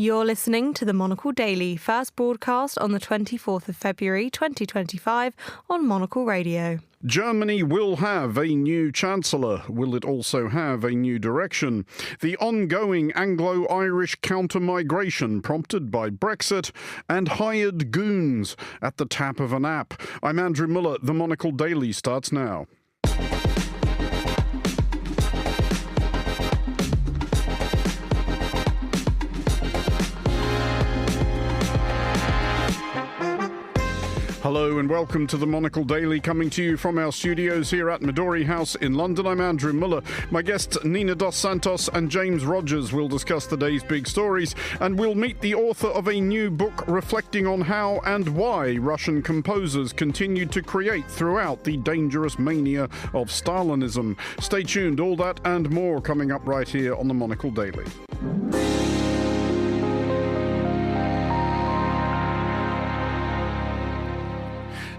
You're listening to the Monocle Daily, first broadcast on the 24th of February 2025 on Monocle Radio. Germany will have a new chancellor. Will it also have a new direction? The ongoing Anglo-Irish counter-migration prompted by Brexit and hired goons at the tap of an app. I'm Andrew Muller. The Monocle Daily starts now. Hello and welcome to the Monocle Daily, coming to you from our studios here at Midori House in London. I'm Andrew Muller. My guests Nina dos Santos and James Rogers will discuss the day's big stories, and we'll meet the author of a new book reflecting on how and why Russian composers continued to create throughout the dangerous mania of Stalinism. Stay tuned, all that and more coming up right here on the Monocle Daily.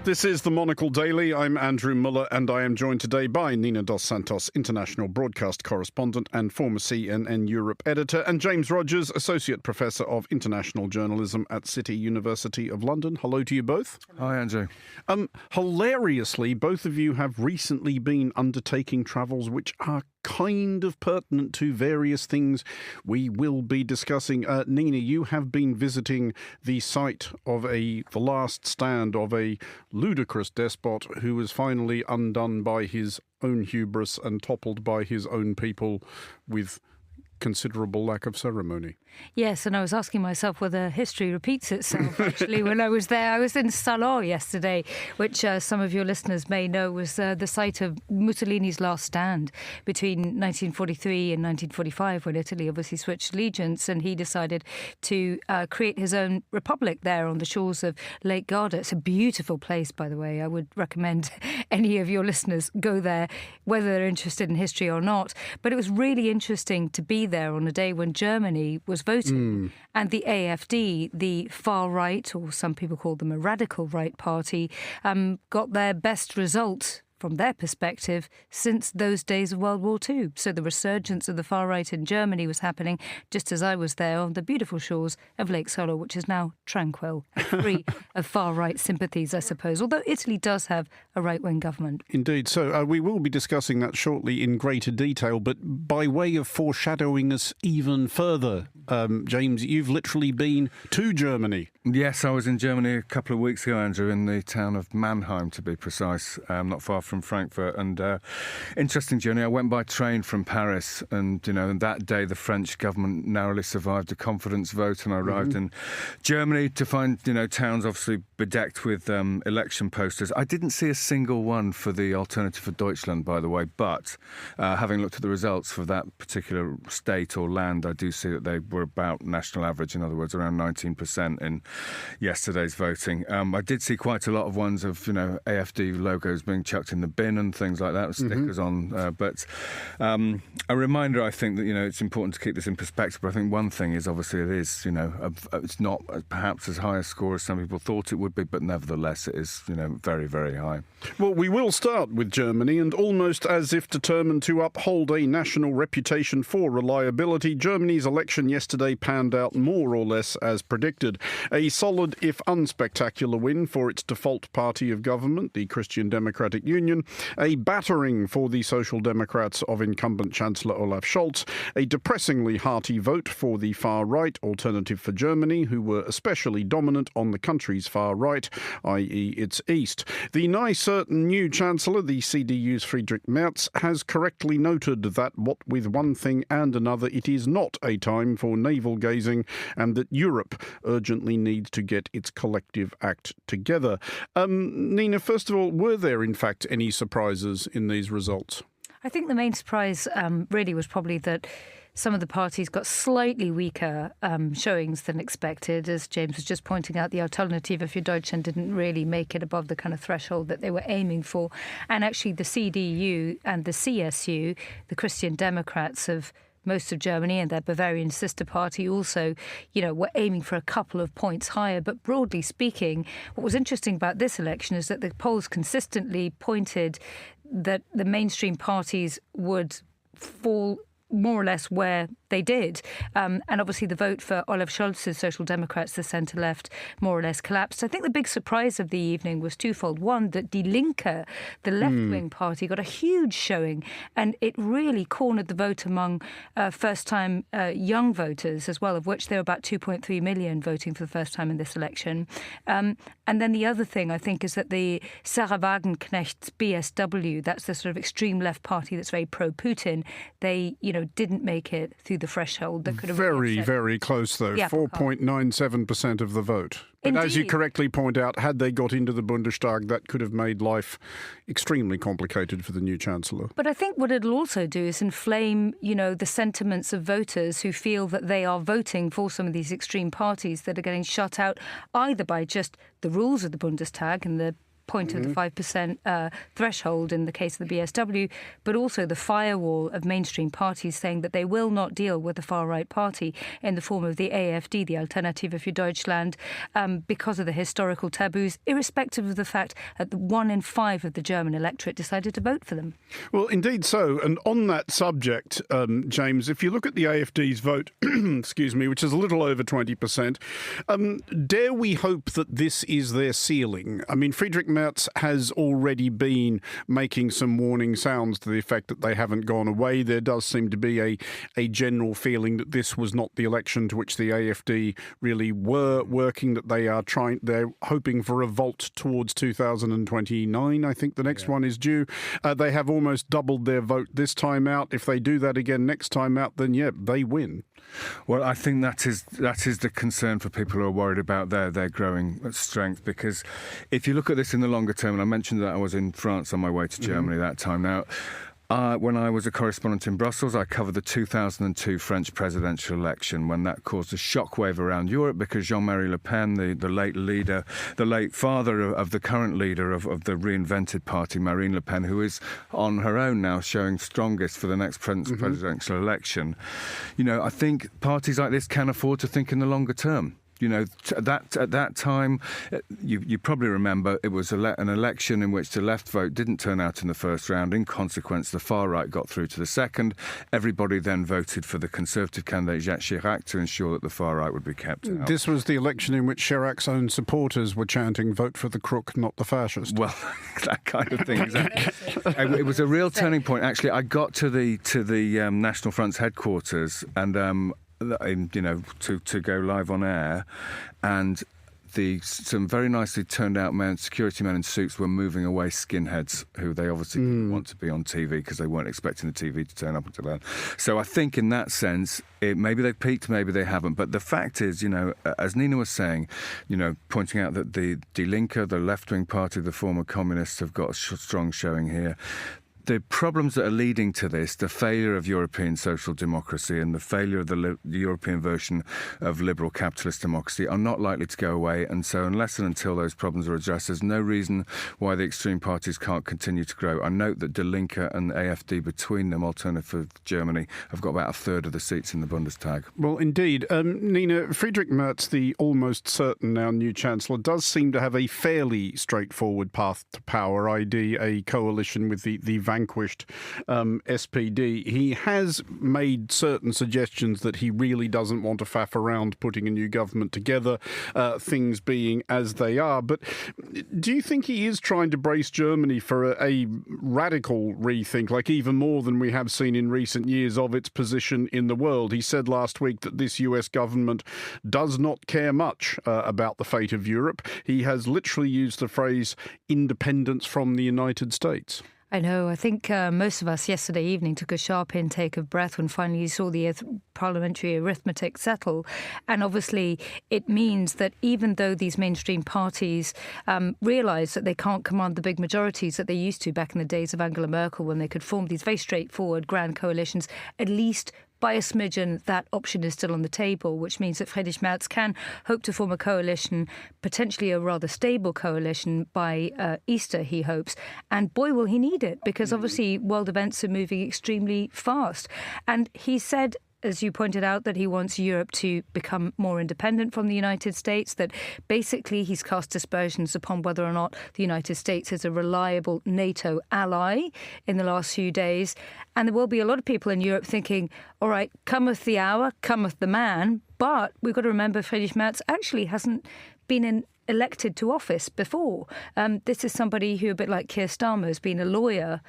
This is the Monocle Daily. I'm Andrew Muller, and I am joined today by Nina dos Santos, international broadcast correspondent and former CNN Europe editor, and James Rogers, associate professor of international journalism at City University of London. Hello to you both. Hi, Andrew. Hilariously, both of you have recently been undertaking travels which are kind of pertinent to various things we will be discussing. Nina, you have been visiting the site of the last stand of a ludicrous despot who was finally undone by his own hubris and toppled by his own people with considerable lack of ceremony. Yes, and I was asking myself whether history repeats itself, actually, when I was there. I was in Salò yesterday, which some of your listeners may know was the site of Mussolini's last stand between 1943 and 1945, when Italy obviously switched allegiance, and he decided to create his own republic there on the shores of Lake Garda. It's a beautiful place, by the way. I would recommend any of your listeners go there, whether they're interested in history or not. But it was really interesting to be there on a day when Germany was voting, and the AfD, the far right, or some people call them a radical right party, got their best result from their perspective since those days of World War II. So the resurgence of the far right in Germany was happening just as I was there on the beautiful shores of Lake Solo, which is now tranquil and free of far right sympathies, I suppose, although Italy does have a right-wing government. Indeed. So we will be discussing that shortly in greater detail, but by way of foreshadowing us even further, James, you've literally been to Germany. Yes, I was in Germany a couple of weeks ago, Andrew, in the town of Mannheim, to be precise, not far from Frankfurt, and interesting journey. I went by train from Paris, and that day the French government narrowly survived a confidence vote, and I arrived in Germany to find towns obviously bedecked with election posters. I didn't see a single one for the Alternative for Deutschland, by the way, but having looked at the results for that particular state or land, I do see that they were about national average, in other words around 19% in yesterday's voting. I did see quite a lot of ones of AfD logos being chucked in the bin and things like that, with stickers on. But a reminder, I think, that it's important to keep this in perspective. But I think one thing is obviously it's not perhaps as high a score as some people thought it would be, but nevertheless it is very, very high. Well, we will start with Germany, and almost as if determined to uphold a national reputation for reliability, Germany's election yesterday panned out more or less as predicted. A solid, if unspectacular, win for its default party of government, the Christian Democratic Union, a battering for the Social Democrats of incumbent Chancellor Olaf Scholz, a depressingly hearty vote for the far-right Alternative for Germany, who were especially dominant on the country's far right, i.e. its east. The nigh certain new Chancellor, the CDU's Friedrich Merz, has correctly noted that what with one thing and another, it is not a time for navel-gazing, and that Europe urgently needs to get its collective act together. Nina, first of all, were there in fact any surprises in these results? I think the main surprise really was probably that some of the parties got slightly weaker showings than expected. As James was just pointing out, the Alternative für Deutschland didn't really make it above the kind of threshold that they were aiming for. And actually the CDU and the CSU, the Christian Democrats of most of Germany and their Bavarian sister party also, were aiming for a couple of points higher. But broadly speaking, what was interesting about this election is that the polls consistently pointed that the mainstream parties would fall more or less where they did. And obviously the vote for Olaf Scholz's Social Democrats, the centre-left, more or less collapsed. I think the big surprise of the evening was twofold. One, that Die Linke, the left-wing party, got a huge showing, and it really cornered the vote among first-time young voters as well, of which there were about 2.3 million voting for the first time in this election. And then the other thing, I think, is that the Sarah Wagenknecht's BSW, that's the sort of extreme left party that's very pro-Putin, they, didn't make it through the threshold. That could have very close, though. 4.97% of the vote. But as you correctly point out, had they got into the Bundestag, that could have made life extremely complicated for the new Chancellor. But I think what it'll also do is inflame, the sentiments of voters who feel that they are voting for some of these extreme parties that are getting shut out either by just the rules of the Bundestag and the point of the 5% threshold in the case of the BSW, but also the firewall of mainstream parties saying that they will not deal with the far-right party in the form of the AfD, the Alternative für Deutschland, because of the historical taboos, irrespective of the fact that 1 in 5 of the German electorate decided to vote for them. Well, indeed so. And on that subject, James, if you look at the AfD's vote, excuse me, which is a little over 20%, dare we hope that this is their ceiling? I mean, Friedrich Merz has already been making some warning sounds to the effect that they haven't gone away. There does seem to be a general feeling that this was not the election to which the AfD really were working, that they're hoping for a vault towards 2029. I think the next one is due. They have almost doubled their vote this time out. If they do that again next time out, then they win. Well, I think that is the concern for people who are worried about their growing strength, because if you look at this in the longer term, and I mentioned that I was in France on my way to Germany that time. Now, when I was a correspondent in Brussels, I covered the 2002 French presidential election, when that caused a shockwave around Europe because Jean-Marie Le Pen, the late leader, the late father of the current leader of the reinvented party, Marine Le Pen, who is on her own now showing strongest for the next presidential election. I think parties like this can afford to think in the longer term. At that time, you probably remember it was an election in which the left vote didn't turn out in the first round. In consequence, the far right got through to the second. Everybody then voted for the Conservative candidate Jacques Chirac to ensure that the far right would be kept out. This was the election in which Chirac's own supporters were chanting, "Vote for the crook, not the fascist." Well, that kind of thing. Exactly. It was a real turning point. Actually, I got to the National Front's headquarters and to go live on air, and some very nicely turned out security men in suits were moving away skinheads who they obviously didn't want to be on TV because they weren't expecting the TV to turn up until then. So I think in that sense, maybe they've peaked, maybe they haven't. But the fact is, as Nina was saying, pointing out that the Die Linke, the left-wing party, the former communists, have got a strong showing here. The problems that are leading to this, the failure of European social democracy and the failure of the European version of liberal capitalist democracy, are not likely to go away. And so unless and until those problems are addressed, there's no reason why the extreme parties can't continue to grow. I note that Die Linke and AfD, between them, Alternative for Germany, have got about a third of the seats in the Bundestag. Well, indeed. Nina, Friedrich Merz, the almost certain now new Chancellor, does seem to have a fairly straightforward path to power, i.e. a coalition with the vanquished SPD. He has made certain suggestions that he really doesn't want to faff around putting a new government together, things being as they are. But do you think he is trying to brace Germany for a radical rethink, like even more than we have seen in recent years, of its position in the world? He said last week that this US government does not care much about the fate of Europe. He has literally used the phrase independence from the United States. I know. I think most of us yesterday evening took a sharp intake of breath when finally you saw the parliamentary arithmetic settle. And obviously it means that even though these mainstream parties realise that they can't command the big majorities that they used to back in the days of Angela Merkel, when they could form these very straightforward grand coalitions, at least by a smidgen, that option is still on the table, which means that Friedrich Merz can hope to form a coalition, potentially a rather stable coalition by Easter, he hopes. And boy, will he need it, because obviously world events are moving extremely fast. And he said as you pointed out, that he wants Europe to become more independent from the United States, that basically he's cast aspersions upon whether or not the United States is a reliable NATO ally in the last few days. And there will be a lot of people in Europe thinking, all right, cometh the hour, cometh the man. But we've got to remember Friedrich Merz actually hasn't been elected to office before. This is somebody who, a bit like Keir Starmer, has been a lawyer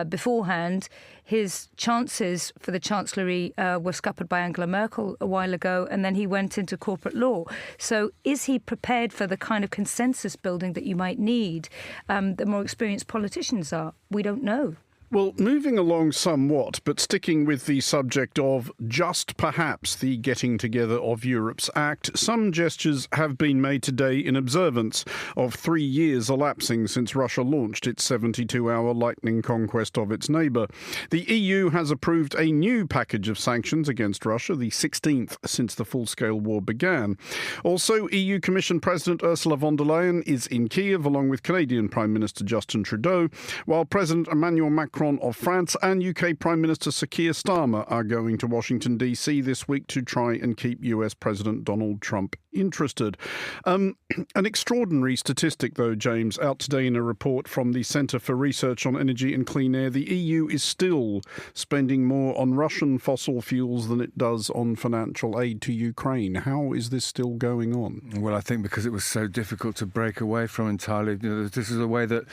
beforehand. His chances for the chancellery were scuppered by Angela Merkel a while ago, and then he went into corporate law. So is he prepared for the kind of consensus building that you might need that more experienced politicians are? We don't know. Well, moving along somewhat, but sticking with the subject of just perhaps the getting together of Europe's act, some gestures have been made today in observance of 3 years elapsing since Russia launched its 72-hour lightning conquest of its neighbour. The EU has approved a new package of sanctions against Russia, the 16th since the full-scale war began. Also, EU Commission President Ursula von der Leyen is in Kiev, along with Canadian Prime Minister Justin Trudeau, while President Emmanuel Macron of France and UK Prime Minister Sir Keir Starmer are going to Washington, D.C. this week to try and keep US President Donald Trump interested. An extraordinary statistic, though, James, out today in a report from the Centre for Research on Energy and Clean Air. The EU is still spending more on Russian fossil fuels than it does on financial aid to Ukraine. How is this still going on? Well, I think because it was so difficult to break away from entirely. This is a way that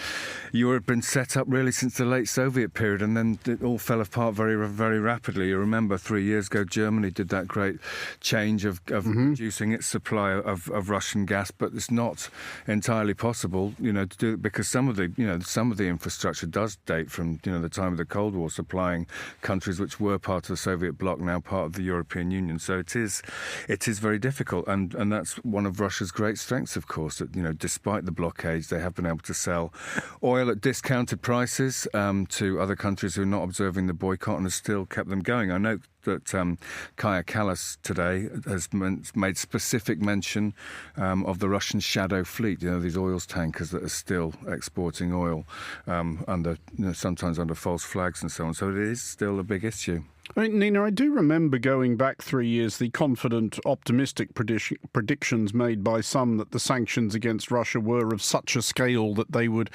Europe had been set up really since the late Soviet period, and then it all fell apart very, very rapidly. You remember 3 years ago, Germany did that great change of reducing its supply of Russian gas, but it's not entirely possible, to do it because some of the infrastructure does date from the time of the Cold War, supplying countries which were part of the Soviet bloc, now part of the European Union. So it is very difficult, and that's one of Russia's great strengths, of course. That despite the blockades, they have been able to sell oil at discounted prices to other countries who are not observing the boycott and has still kept them going. I note that Kaja Kallas today has made specific mention of the Russian shadow fleet, these oil tankers that are still exporting oil sometimes under false flags and so on. So it is still a big issue. Nina, I do remember going back 3 years, the confident, optimistic predictions made by some that the sanctions against Russia were of such a scale that they would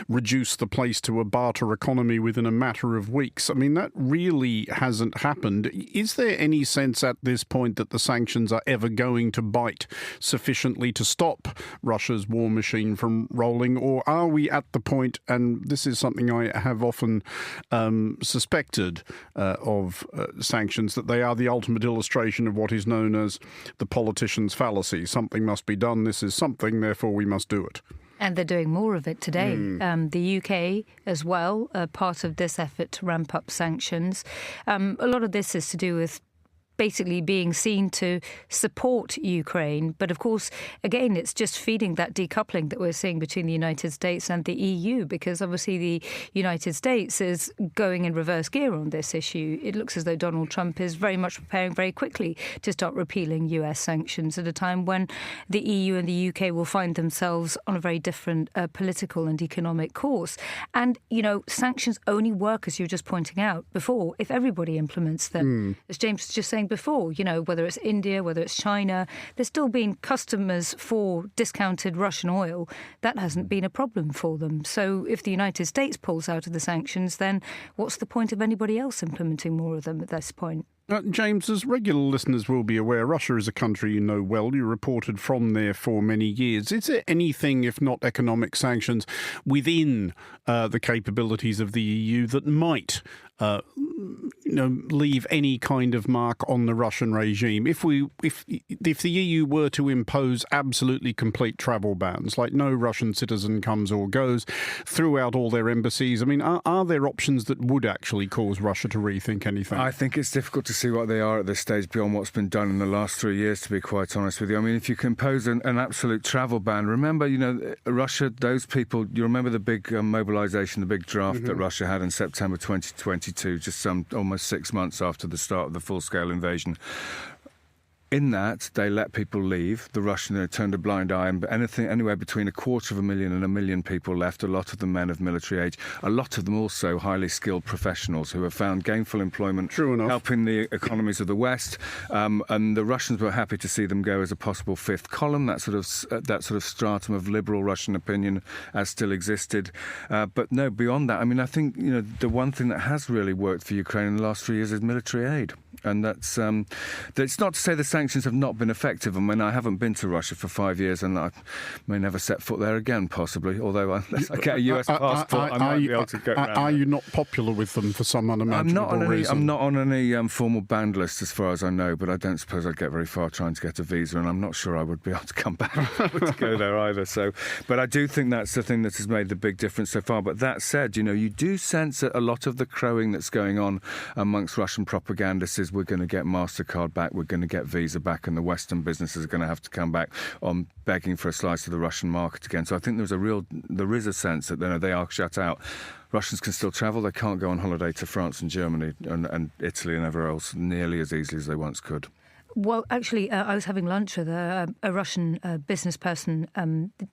reduce the place to a barter economy within a matter of weeks. I mean, that really hasn't happened. Is there any sense at this point that the sanctions are ever going to bite sufficiently to stop Russia's war machine from rolling? Or are we at the point, and this is something I have often suspected of sanctions, that they are the ultimate illustration of what is known as the politician's fallacy. Something must be done. This is something, therefore we must do it. And they're doing more of it today. The UK as well, part of this effort to ramp up sanctions. A lot of this is to do with basically being seen to support Ukraine. But of course, again, it's just feeding that decoupling that we're seeing between the United States and the EU, because obviously the United States is going in reverse gear on this issue. It looks as though Donald Trump is very much preparing very quickly to start repealing US sanctions at a time when the EU and the UK will find themselves on a very different political and economic course. And, sanctions only work, as you were just pointing out before, if everybody implements them. As James was just saying before, whether it's India, whether it's China, there's still been customers for discounted Russian oil. That hasn't been a problem for them. So if the United States pulls out of the sanctions, then what's the point of anybody else implementing more of them at this point? James, as regular listeners will be aware, Russia is a country you know well. You reported from there for many years. Is there anything, if not economic sanctions, within the capabilities of the EU that might leave any kind of mark on the Russian regime? If the EU were to impose absolutely complete travel bans, like no Russian citizen comes or goes throughout all their embassies, I mean, are there options that would actually cause Russia to rethink anything? I think it's difficult to see what they are at this stage beyond what's been done in the last 3 years, to be quite honest with you. I mean, if you can impose an absolute travel ban, remember, Russia, those people, you remember the big mobilisation, the big draft that Russia had in September 2022, just almost 6 months after the start of the full-scale invasion. In that, they let people leave. The Russians turned a blind eye, and anywhere between 250,000 and 1 million people left, a lot of them men of military age, a lot of them also highly skilled professionals who have found gainful employment, helping the economies of the West, and the Russians were happy to see them go as a possible fifth column. That sort of stratum of liberal Russian opinion as still existed. But no, beyond that, I mean, I think the one thing that has really worked for Ukraine in the last 3 years is military aid. And that's not to say the sanctions have not been effective. I mean, I haven't been to Russia for 5 years, and I may never set foot there again, possibly. Although unless I get a US passport, I might be able to go around. Are you not popular with them for some unimaginable reason? I'm not on any formal banned list, as far as I know. But I don't suppose I'd get very far trying to get a visa, and I'm not sure I would be able to come back to go there either. So, but I do think that's the thing that has made the big difference so far. But that said, you do sense that a lot of the crowing that's going on amongst Russian propagandists is we're going to get MasterCard back, we're going to get Visa back, and the Western businesses are going to have to come back on begging for a slice of the Russian market again. So I think there is a sense that they are shut out. Russians can still travel. They can't go on holiday to France and Germany and Italy and everywhere else nearly as easily as they once could. Well, actually, I was having lunch with a Russian business person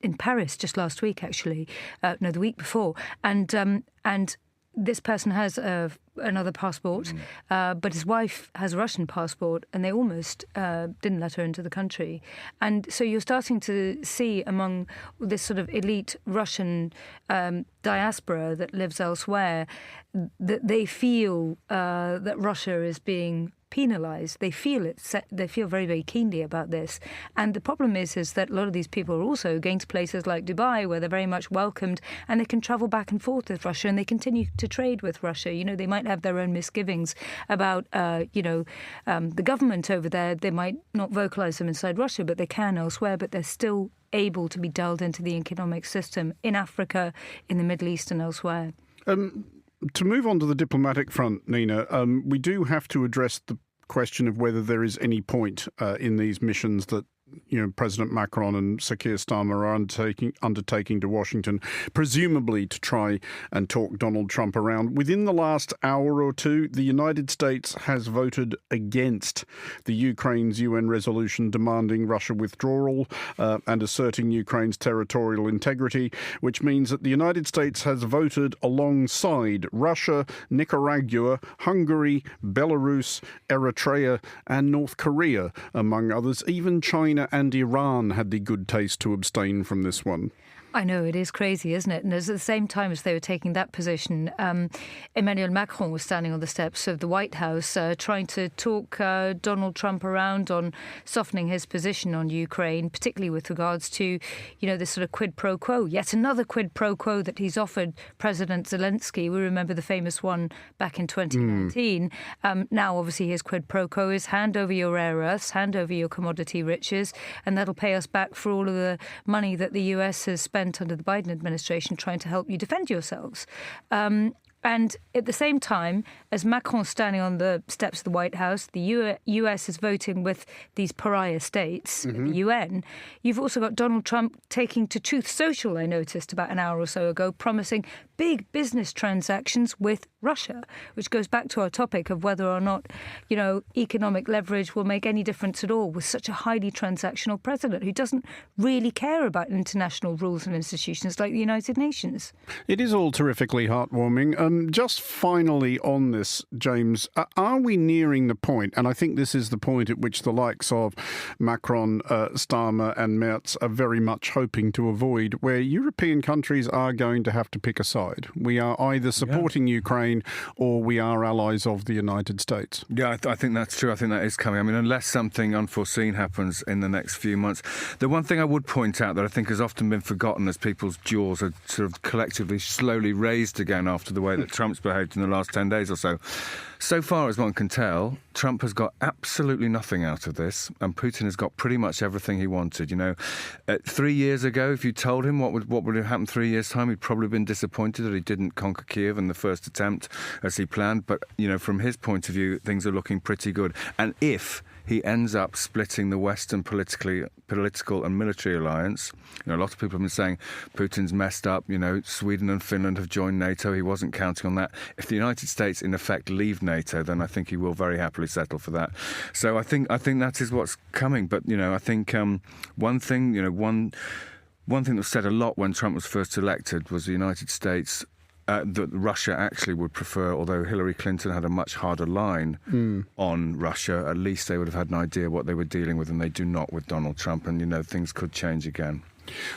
in Paris just last week, actually. The week before. And this person has another passport, but his wife has a Russian passport, and they almost didn't let her into the country. And so you're starting to see among this sort of elite Russian diaspora that lives elsewhere that they feel that Russia is being penalised. They feel it. They feel very, very keenly about this. And the problem is that a lot of these people are also going to places like Dubai, where they're very much welcomed, and they can travel back and forth with Russia, and they continue to trade with Russia. They might have their own misgivings about, the government over there. They might not vocalise them inside Russia, but they can elsewhere. But they're still able to be dulled into the economic system in Africa, in the Middle East, and elsewhere. To move on to the diplomatic front, Nina, we do have to address the question of whether there is any point in these missions that President Macron and Sir Keir Starmer are undertaking to Washington, presumably to try and talk Donald Trump around. Within the last hour or two, the United States has voted against the Ukraine's UN resolution demanding Russia withdrawal and asserting Ukraine's territorial integrity, which means that the United States has voted alongside Russia, Nicaragua, Hungary, Belarus, Eritrea and North Korea, among others. Even China and Iran had the good taste to abstain from this one. I know, it is crazy, isn't it? And at the same time as they were taking that position, Emmanuel Macron was standing on the steps of the White House trying to talk Donald Trump around on softening his position on Ukraine, particularly with regards to, this sort of quid pro quo. Yet another quid pro quo that he's offered President Zelensky. We remember the famous one back in 2019. Now, obviously, his quid pro quo is hand over your rare earths, hand over your commodity riches, and that'll pay us back for all of the money that the US has spent under the Biden administration trying to help you defend yourselves. And at the same time, as Macron's standing on the steps of the White House, the US is voting with these pariah states, the UN. You've also got Donald Trump taking to Truth Social, I noticed about an hour or so ago, promising big business transactions with Russia, which goes back to our topic of whether or not, economic leverage will make any difference at all with such a highly transactional president who doesn't really care about international rules and institutions like the United Nations. It is all terrifically heartwarming. Just finally on this, James, are we nearing the point, and I think this is the point at which the likes of Macron, Starmer and Merz are very much hoping to avoid, where European countries are going to have to pick a side. We are either supporting Ukraine or we are allies of the United States. Yeah, I think that's true. I think that is coming. I mean, unless something unforeseen happens in the next few months. The one thing I would point out that I think has often been forgotten as people's jaws are sort of collectively slowly raised again after the way that Trump's behaved in the last 10 days or so. So far as one can tell, Trump has got absolutely nothing out of this, and Putin has got pretty much everything he wanted. 3 years ago, if you told him what would have happened 3 years' time, he'd probably been disappointed that he didn't conquer Kiev in the first attempt as he planned. But, from his point of view, things are looking pretty good. And if he ends up splitting the Western political and military alliance. A lot of people have been saying Putin's messed up. Sweden and Finland have joined NATO. He wasn't counting on that. If the United States, in effect, leave NATO, then I think he will very happily settle for that. So I think that is what's coming. But I think one thing that was said a lot when Trump was first elected was the United States. That Russia actually would prefer, although Hillary Clinton had a much harder line on Russia, at least they would have had an idea what they were dealing with, and they do not with Donald Trump, and things could change again.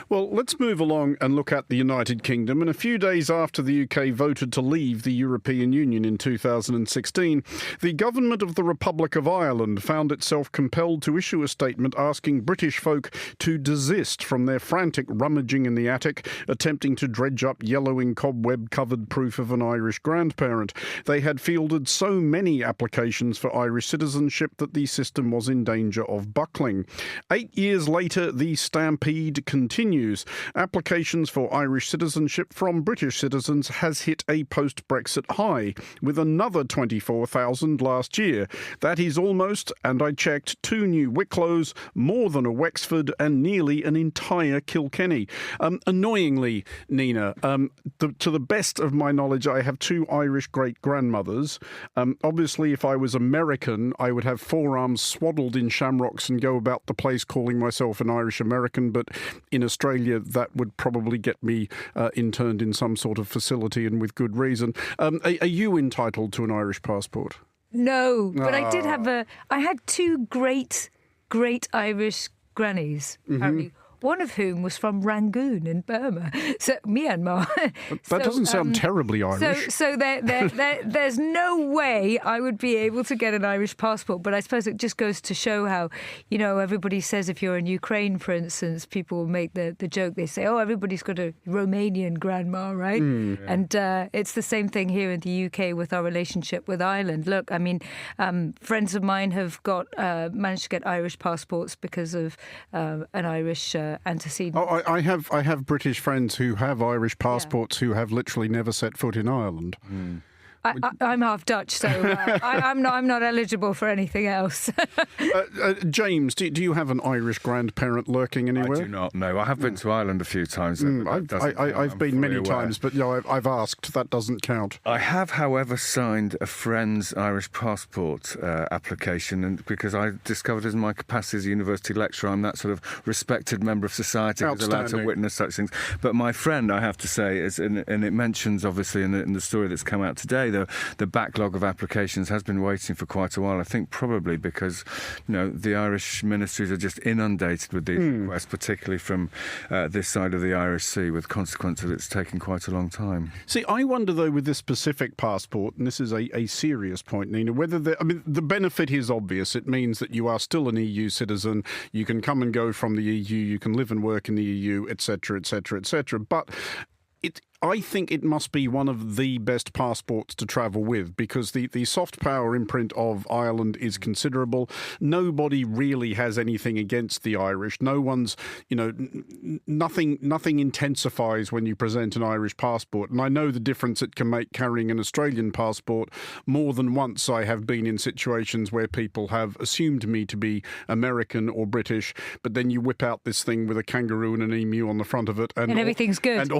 Well, let's move along and look at the United Kingdom. And a few days after the UK voted to leave the European Union in 2016, the government of the Republic of Ireland found itself compelled to issue a statement asking British folk to desist from their frantic rummaging in the attic, attempting to dredge up yellowing cobweb-covered proof of an Irish grandparent. They had fielded so many applications for Irish citizenship that the system was in danger of buckling. 8 years later, the stampede continues. Applications for Irish citizenship from British citizens has hit a post-Brexit high, with another 24,000 last year. That is almost, and I checked, 2 new Wicklow's, more than a Wexford, and nearly an entire Kilkenny. Annoyingly, Nina, to the best of my knowledge, I have 2 Irish great-grandmothers. Obviously, if I was American, I would have forearms swaddled in shamrocks and go about the place calling myself an Irish American, but in Australia, that would probably get me interned in some sort of facility, and with good reason. Are you entitled to an Irish passport? No, but I did have I had 2 great Irish grannies, apparently. One of whom was from Rangoon in Burma, Myanmar. That doesn't sound terribly Irish. So there's no way I would be able to get an Irish passport. But I suppose it just goes to show how, everybody says if you're in Ukraine, for instance, people make the joke. They say, oh, everybody's got a Romanian grandma, right? And it's the same thing here in the UK with our relationship with Ireland. Look, I mean, friends of mine have managed to get Irish passports because of an Irish antecedent. Oh, I have British friends who have Irish passports who have literally never set foot in Ireland. I'm half Dutch, so I'm not eligible for anything else. James, do you have an Irish grandparent lurking anywhere? I do not, no. I have been to Ireland a few times. I've been many times, but I've asked. That doesn't count. I have, however, signed a friend's Irish passport application, and because I discovered in my capacity as a university lecturer, I'm that sort of respected member of society who's allowed to witness such things. But my friend, I have to say, and it mentions, obviously, in the story that's come out today, the backlog of applications has been waiting for quite a while. I think probably because the Irish ministries are just inundated with these requests, particularly from this side of the Irish Sea, with consequence that it's taken quite a long time. See, I wonder though with this specific passport, and this is a serious point, Nina, whether the benefit is obvious. It means that you are still an EU citizen. You can come and go from the EU. You can live and work in the EU, etc., etc., etc. But I think it must be one of the best passports to travel with, because the soft power imprint of Ireland is considerable. Nobody really has anything against the Irish. No one's, nothing intensifies when you present an Irish passport. And I know the difference it can make carrying an Australian passport. More than once I have been in situations where people have assumed me to be American or British, but then you whip out this thing with a kangaroo and an emu on the front of it. And everything's good. And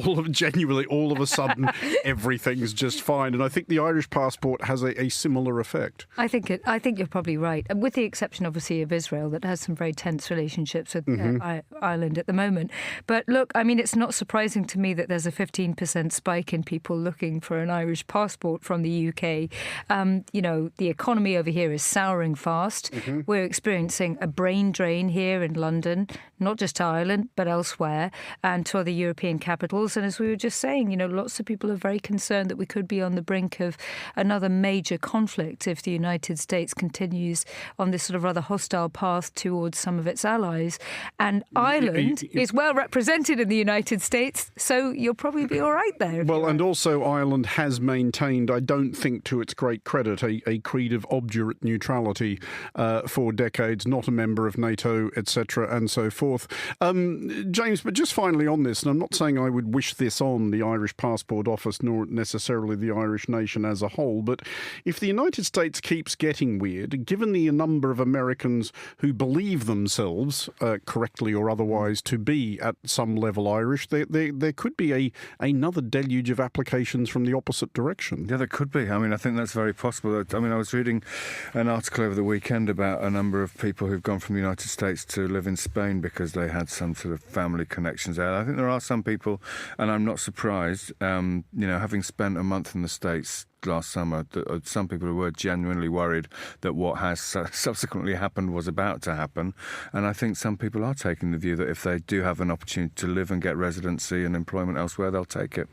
all of a sudden, everything's just fine. And I think the Irish passport has a similar effect. I think you're probably right, with the exception, obviously, of Israel, that has some very tense relationships with Ireland at the moment. But look, I mean, it's not surprising to me that there's a 15% spike in people looking for an Irish passport from the UK. The economy over here is souring fast. We're experiencing a brain drain here in London, not just to Ireland, but elsewhere, and to other European capitals. And as we were just saying, lots of people are very concerned that we could be on the brink of another major conflict if the United States continues on this sort of rather hostile path towards some of its allies. And Ireland is well represented in the United States, so you'll probably be all right there. Well, and also Ireland has maintained, I don't think to its great credit, a creed of obdurate neutrality for decades, not a member of NATO, etc., and so forth. James, but just finally on this, and I'm not saying I would wish this on the Irish Passport Office nor necessarily the Irish nation as a whole. But if the United States keeps getting weird, given the number of Americans who believe themselves, correctly or otherwise, to be at some level Irish, there could be another deluge of applications from the opposite direction. Yeah, there could be. I mean, I think that's very possible. I mean, I was reading an article over the weekend about a number of people who've gone from the United States to live in Spain because they had some sort of family connections there. I think there are some people, and I'm not surprised, having spent a month in the States last summer, some people who were genuinely worried that what has subsequently happened was about to happen. And I think some people are taking the view that if they do have an opportunity to live and get residency and employment elsewhere, they'll take it.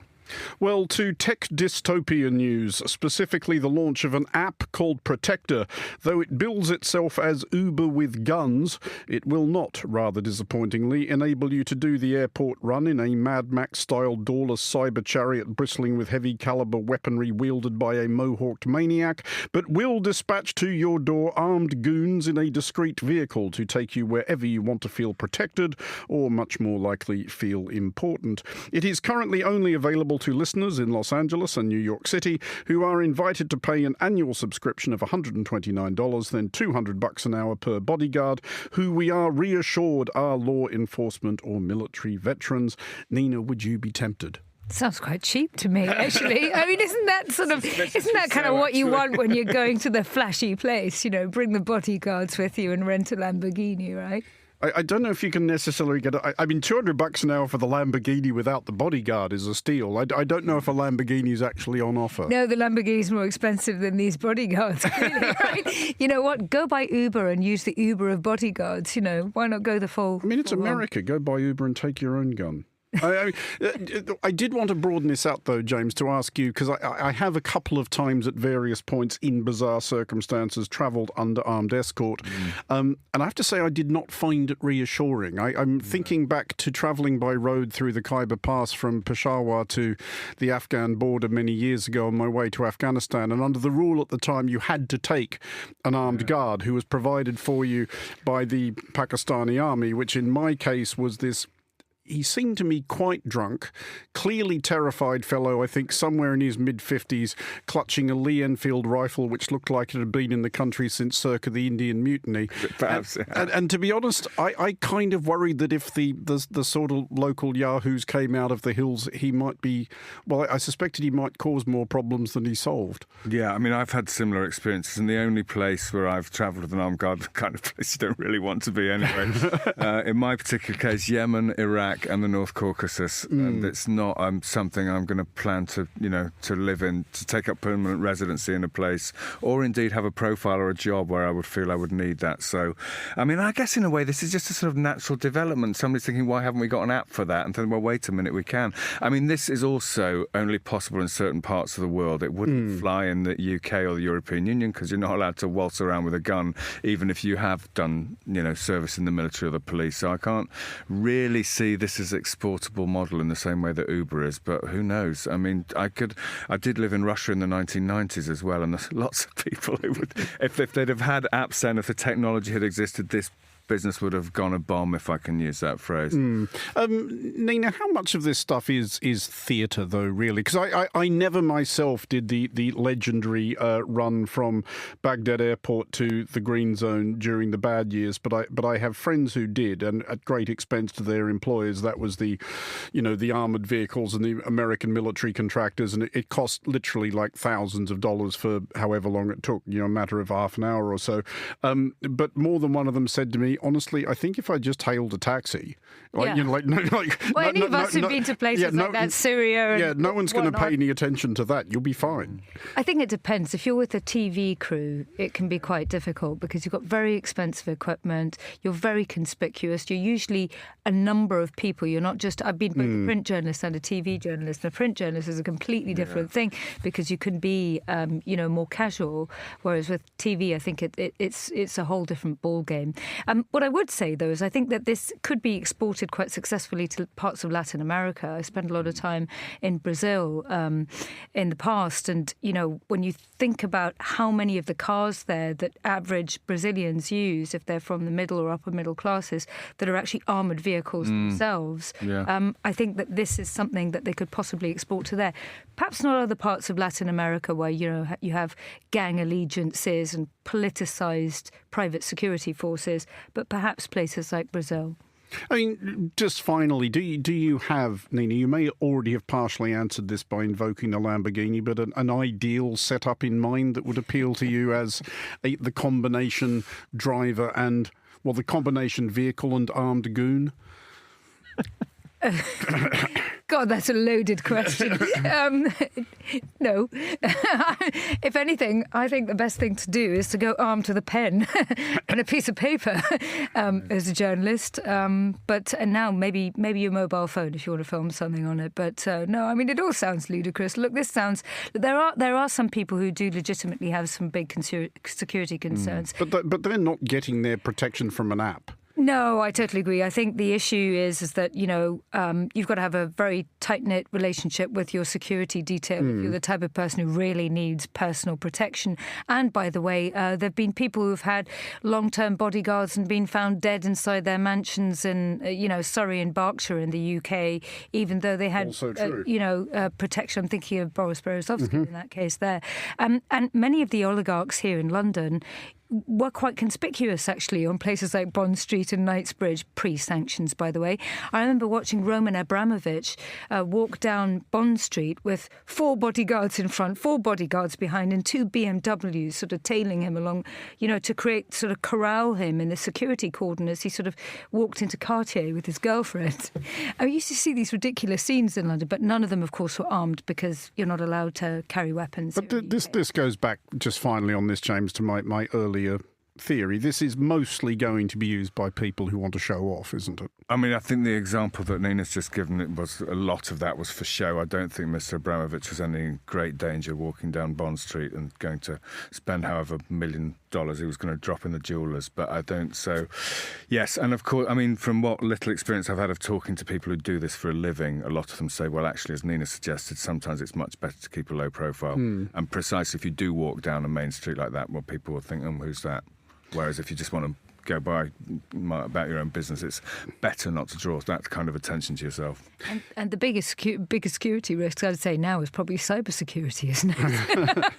Well, to tech dystopia news, specifically the launch of an app called Protector. Though it bills itself as Uber with guns, it will not, rather disappointingly, enable you to do the airport run in a Mad Max-style doorless cyber chariot bristling with heavy-caliber weaponry wielded by a mohawked maniac, but will dispatch to your door armed goons in a discreet vehicle to take you wherever you want to feel protected, or much more likely feel important. It is currently only available to listeners in Los Angeles and New York City who are invited to pay an annual subscription of $129, then $200 an hour per bodyguard, who we are reassured are law enforcement or military veterans. Nina, would you be tempted? Sounds quite cheap to me, actually. I mean, isn't that kind of what you want when you're going to the flashy place? You know, bring the bodyguards with you and rent a Lamborghini, right? I don't know if you can necessarily get I mean, $200 an hour for the Lamborghini without the bodyguard is a steal. I don't know if a Lamborghini is actually on offer. No, the Lamborghini's more expensive than these bodyguards, really, right? You know what? Go by Uber and use the Uber of bodyguards, why not go the full... I mean, it's America. Go by Uber and take your own gun. I did want to broaden this out, though, James, to ask you, because I have a couple of times at various points in bizarre circumstances travelled under armed escort. And I have to say I did not find it reassuring. I'm thinking back to travelling by road through the Khyber Pass from Peshawar to the Afghan border many years ago on my way to Afghanistan. And under the rule at the time, you had to take an armed guard who was provided for you by the Pakistani army, which in my case was this... He seemed to me quite drunk, clearly terrified fellow, I think somewhere in his mid-50s, clutching a Lee Enfield rifle which looked like it had been in the country since circa the Indian Mutiny. Perhaps, and to be honest, I kind of worried that if the sort of local yahoos came out of the hills, he might be... Well, I suspected he might cause more problems than he solved. Yeah, I mean, I've had similar experiences, and the only place where I've travelled with an armed guard, the kind of place you don't really want to be anyway. In my particular case, Yemen, Iraq, and the North Caucasus, and it's not something I'm going to plan to live in, to take up permanent residency in a place, or indeed have a profile or a job where I would feel I would need that. So, I mean, I guess in a way this is just a sort of natural development. Somebody's thinking, why haven't we got an app for that? And then, well, wait a minute, we can. I mean, this is also only possible in certain parts of the world. It wouldn't fly in the UK or the European Union because you're not allowed to waltz around with a gun, even if you have done, service in the military or the police. So I can't really see this as an exportable model in the same way that Uber is, but who knows? I mean, I did live in Russia in the 1990s as well, and there's lots of people who would, if they'd have had apps then, if the technology had existed, this business would have gone a bomb, if I can use that phrase. Nina, how much of this stuff is theatre, though, really? Because I never myself did the legendary run from Baghdad Airport to the Green Zone during the bad years, but I have friends who did, and at great expense to their employers. That was the armoured vehicles and the American military contractors, and it cost literally like thousands of dollars for however long it took, a matter of half an hour or so. But more than one of them said to me, honestly, I think if I just hailed a taxi, any of us who've been to places like that, Syria, no one's going to pay any attention to that. You'll be fine. I think it depends. If you're with a TV crew, it can be quite difficult because you've got very expensive equipment. You're very conspicuous. You're usually a number of people. You're not just. I've been both a print journalist and a TV journalist. And a print journalist is a completely different thing because you can be, more casual. Whereas with TV, I think it's a whole different ball game. What I would say, though, is I think that this could be exported quite successfully to parts of Latin America. I spent a lot of time in Brazil in the past. And, when you think about how many of the cars there that average Brazilians use, if they're from the middle or upper middle classes, that are actually armoured vehicles themselves, I think that this is something that they could possibly export to there. Perhaps not other parts of Latin America where, you have gang allegiances and politicised private security forces, but perhaps places like Brazil. I mean, just finally, do you have, Nina, you may already have partially answered this by invoking the Lamborghini, but an ideal setup in mind that would appeal to you as the combination driver and, the combination vehicle and armed goon? God, that's a loaded question. No. If anything, I think the best thing to do is to go armed with a pen and a piece of paper as a journalist. And now maybe your mobile phone if you want to film something on it. But no, I mean, it all sounds ludicrous. Look, there are some people who do legitimately have some big security concerns. But they're not getting their protection from an app. No, I totally agree. I think the issue is that, you've got to have a very tight-knit relationship with your security detail if you're the type of person who really needs personal protection. And by the way, there have been people who've had long-term bodyguards and been found dead inside their mansions in, Surrey and Berkshire in the UK, even though they had, protection. I'm thinking of Boris Berezovsky in that case there. And many of the oligarchs here in London were quite conspicuous, actually, on places like Bond Street and Knightsbridge, pre-sanctions, by the way. I remember watching Roman Abramovich walk down Bond Street with 4 bodyguards in front, 4 bodyguards behind, and 2 BMWs sort of tailing him along, to sort of corral him in the security cordon as he sort of walked into Cartier with his girlfriend. I used to see these ridiculous scenes in London, but none of them, of course, were armed because you're not allowed to carry weapons. But this goes back, just finally on this, James, to my earlier theory. This is mostly going to be used by people who want to show off, isn't it? I mean, I think the example that Nina's just given, it was a lot of that was for show. I don't think Mr. Abramovich was any in great danger walking down Bond Street and going to spend however $1 million he was going to drop in the jewellers, but I don't. So, yes, and of course, I mean, from what little experience I've had of talking to people who do this for a living, a lot of them say, well, actually, as Nina suggested, sometimes it's much better to keep a low profile. And precisely if you do walk down a main street like that, well, people will think, who's that? Whereas if you just want to go by about your own business, it's better not to draw that kind of attention to yourself. And the biggest security risk, I'd say now, is probably cybersecurity, isn't it?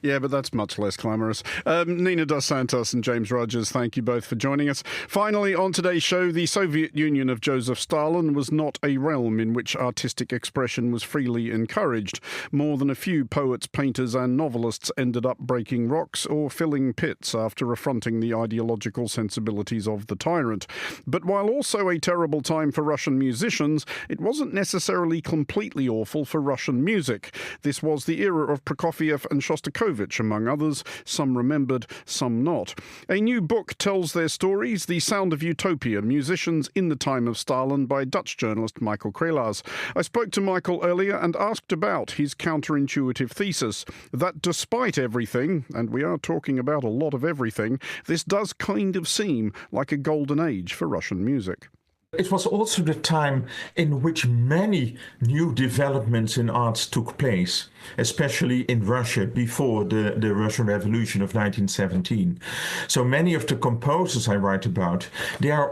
Yeah, but that's much less glamorous. Nina Dos Santos and James Rogers, thank you both for joining us. Finally, on today's show, the Soviet Union of Joseph Stalin was not a realm in which artistic expression was freely encouraged. More than a few poets, painters and novelists ended up breaking rocks or filling pits after affronting the ideological sensibilities of the tyrant. But while also a terrible time for Russian musicians, it wasn't necessarily completely awful for Russian music. This was the era of Prokofiev and Shostakovich, among others, some remembered, some not. A new book tells their stories, The Sound of Utopia, Musicians in the Time of Stalin, by Dutch journalist Michael Krelaars. I spoke to Michael earlier and asked about his counterintuitive thesis, that despite everything, and we are talking about a lot of everything, this does kind of seem like a golden age for Russian music. It was also the time in which many new developments in arts took place, especially in Russia before the Russian Revolution of 1917. So many of the composers I write about, they were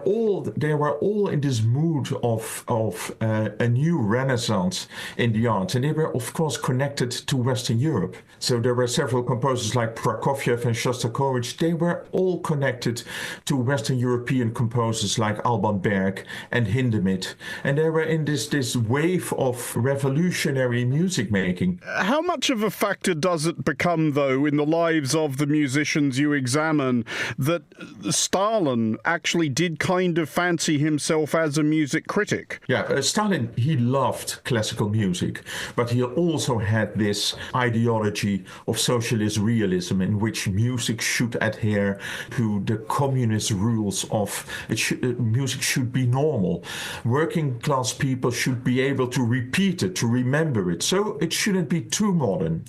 all in this mood of a new renaissance in the arts, and they were of course connected to Western Europe. So there were several composers like Prokofiev and Shostakovich. They were all connected to Western European composers like Alban Berg and Hindemith, and they were in this wave of revolutionary music making. How much of a factor does it become, though, in the lives of the musicians you examine, that Stalin actually did kind of fancy himself as a music critic? Yeah, Stalin, he loved classical music, but he also had this ideology of socialist realism in which music should adhere to the communist rules of music should be normal. Working class people should be able to repeat it, to remember it. So it shouldn't be too modern.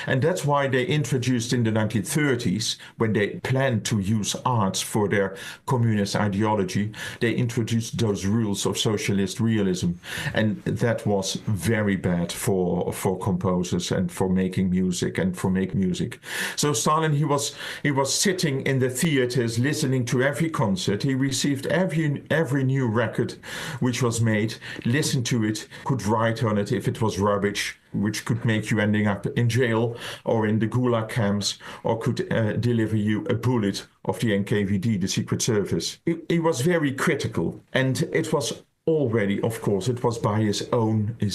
And that's why they introduced in the 1930s, when they planned to use arts for their communist ideology, they introduced those rules of socialist realism. And that was very bad for composers and for making music So Stalin, he was sitting in the theaters listening to every concert. He received every new record which was made, listened to it, could write on it if it was rubbish, which could make you ending up in jail or in the Gulag camps, or could deliver you a bullet of the NKVD, the Secret Service. He was very critical, and it was already, of course, it was by his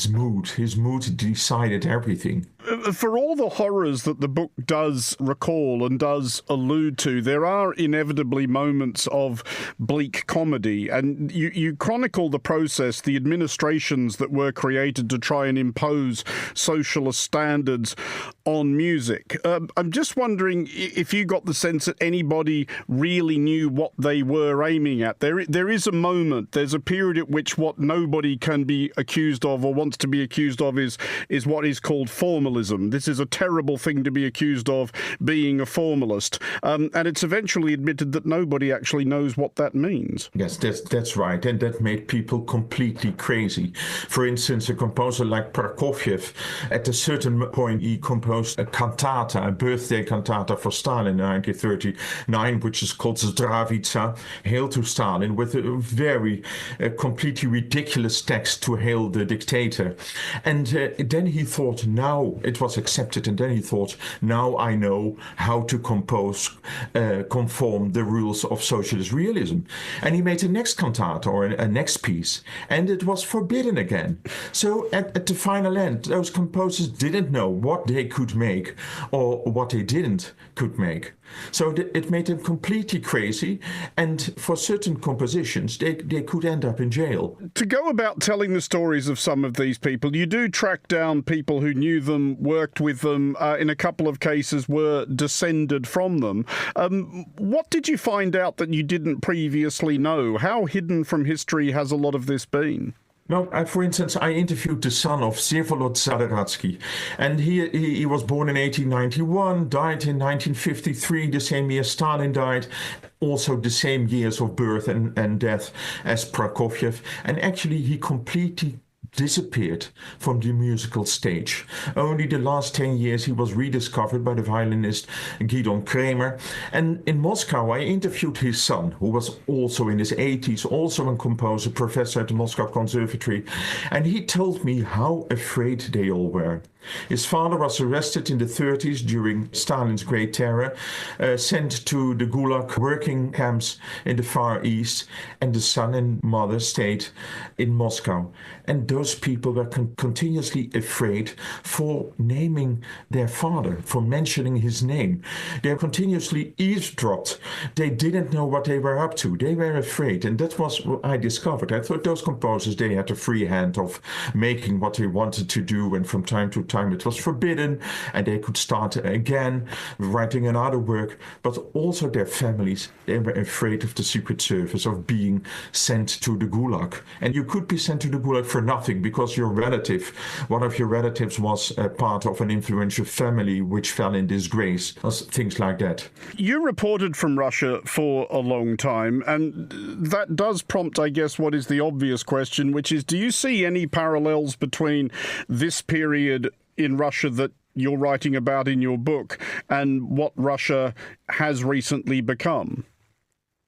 mood. His mood decided everything. For all the horrors that the book does recall and does allude to, there are inevitably moments of bleak comedy, and you chronicle the process, the administrations that were created to try and impose socialist standards on music. I'm just wondering if you got the sense that anybody really knew what they were aiming at. There is a moment, there's a period at which what nobody can be accused of or wants to be accused of is what is called formalism. This is a terrible thing to be accused of, being a formalist. And it's eventually admitted that nobody actually knows what that means. Yes, that's right. And that made people completely crazy. For instance, a composer like Prokofiev, at a certain point, he composed a cantata, a birthday cantata for Stalin in 1939, which is called Zdravitsa, Hail to Stalin, with a very completely ridiculous text to hail the dictator. And then he thought, now it was accepted, and then he thought, now I know how to conform the rules of socialist realism. And he made a next cantata or a next piece, and it was forbidden again. So at the final end, those composers didn't know what they could make or what they didn't could make. So it made them completely crazy, and for certain compositions, they could end up in jail. To go about telling the stories of some of these people, you do track down people who knew them, worked with them, in a couple of cases were descended from them. What did you find out that you didn't previously know? How hidden from history has a lot of this been? No, for instance, I interviewed the son of Vsevolod Zadaratsky, and he was born in 1891, died in 1953, the same year Stalin died, also the same years of birth and death as Prokofiev, and actually he completely disappeared from the musical stage. Only the last 10 years he was rediscovered by the violinist Gidon Kremer. And in Moscow I interviewed his son, who was also in his 80s, also a composer, professor at the Moscow Conservatory, and he told me how afraid they all were. His father was arrested in the 30s during Stalin's Great Terror, sent to the Gulag working camps in the Far East, and the son and mother stayed in Moscow. And those people were continuously afraid for naming their father, for mentioning his name. They continuously eavesdropped. They didn't know what they were up to. They were afraid, and that was what I discovered. I thought those composers, they had a free hand of making what they wanted to do, and from time to time it was forbidden, and they could start again writing another work. But also their families, they were afraid of the Secret Service, of being sent to the Gulag. And you could be sent to the Gulag for nothing, because your relative, one of your relatives, was a part of an influential family which fell in disgrace, things like that. You reported from Russia for a long time, and that does prompt, I guess, what is the obvious question, which is, do you see any parallels between this period in Russia that you're writing about in your book and what Russia has recently become?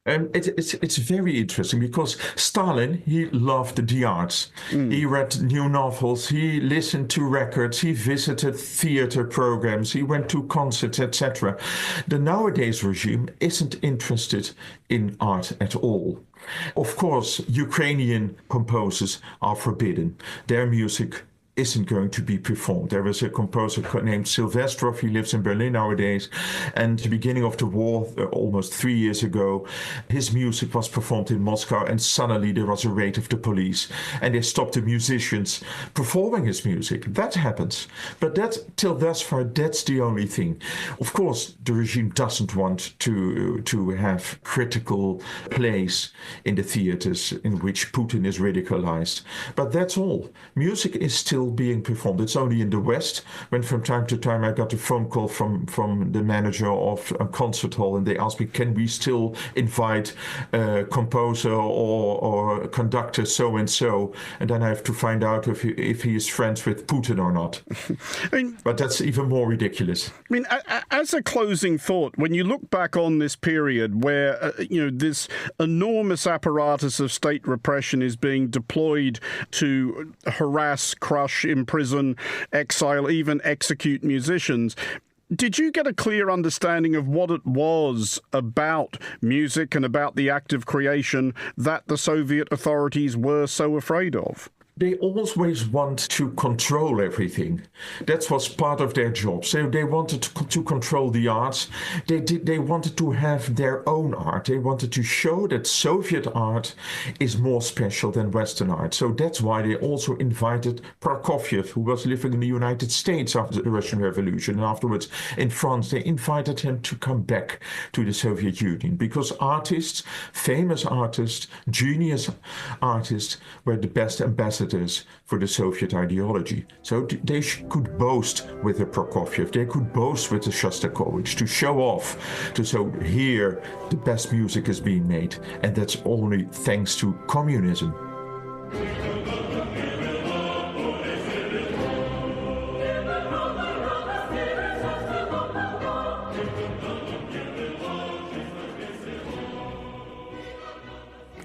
It's very interesting, because Stalin, he loved the arts. He read new novels, he listened to records, he visited theater programs, he went to concerts, etc. The nowadays regime isn't interested in art at all. Of course, Ukrainian composers are forbidden. Their music isn't going to be performed. There was a composer named Silvestrov. He lives in Berlin nowadays. And at the beginning of the war, almost 3 years ago, his music was performed in Moscow, and suddenly there was a raid of the police, and they stopped the musicians performing his music. That happens. But till thus far, that's the only thing. Of course, the regime doesn't want to have critical plays in the theaters in which Putin is radicalized. But that's all. Music is still still being performed. It's only in the West when from time to time I got a phone call from the manager of a concert hall, and they asked me, can we still invite a composer or conductor so-and-so? And then I have to find out if he is friends with Putin or not. But that's even more ridiculous. I mean, as a closing thought, when you look back on this period where, this enormous apparatus of state repression is being deployed to harass, crush, imprison, exile, even execute musicians, did you get a clear understanding of what it was about music and about the act of creation that the Soviet authorities were so afraid of? They always want to control everything. That was part of their job. So they wanted to control the arts. They wanted to have their own art. They wanted to show that Soviet art is more special than Western art. So that's why they also invited Prokofiev, who was living in the United States after the Russian Revolution, and afterwards in France. They invited him to come back to the Soviet Union because artists, famous artists, genius artists, were the best ambassadors for the Soviet ideology. So they could boast with a Prokofiev, they could boast with a Shostakovich to show off, to show here the best music is being made, and that's only thanks to communism.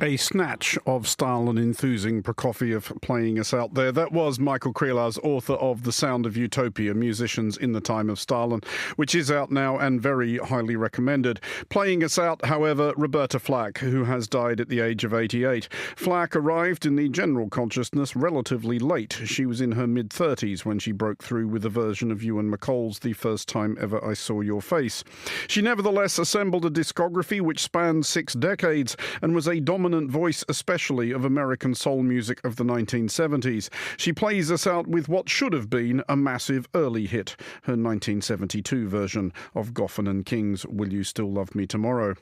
A snatch of Stalin-enthusing Prokofiev playing us out there. That was Michael Krelaz, author of The Sound of Utopia, Musicians in the Time of Stalin, which is out now and very highly recommended. Playing us out, however, Roberta Flack, who has died at the age of 88. Flack arrived in the general consciousness relatively late. She was in her mid-30s when she broke through with a version of Ewan McCall's The First Time Ever I Saw Your Face. She nevertheless assembled a discography which spanned 6 decades and was a dominant voice, especially of American soul music of the 1970s. She plays us out with what should have been a massive early hit, her 1972 version of Goffin and King's Will You Still Love Me Tomorrow?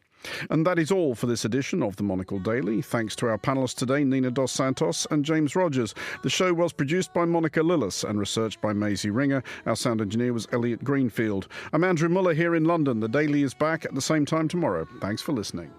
And that is all for this edition of the Monocle Daily. Thanks to our panellists today, Nina Dos Santos and James Rogers. The show was produced by Monica Lillis and researched by Maisie Ringer. Our sound engineer was Elliot Greenfield. I'm Andrew Muller here in London. The Daily is back at the same time tomorrow. Thanks for listening.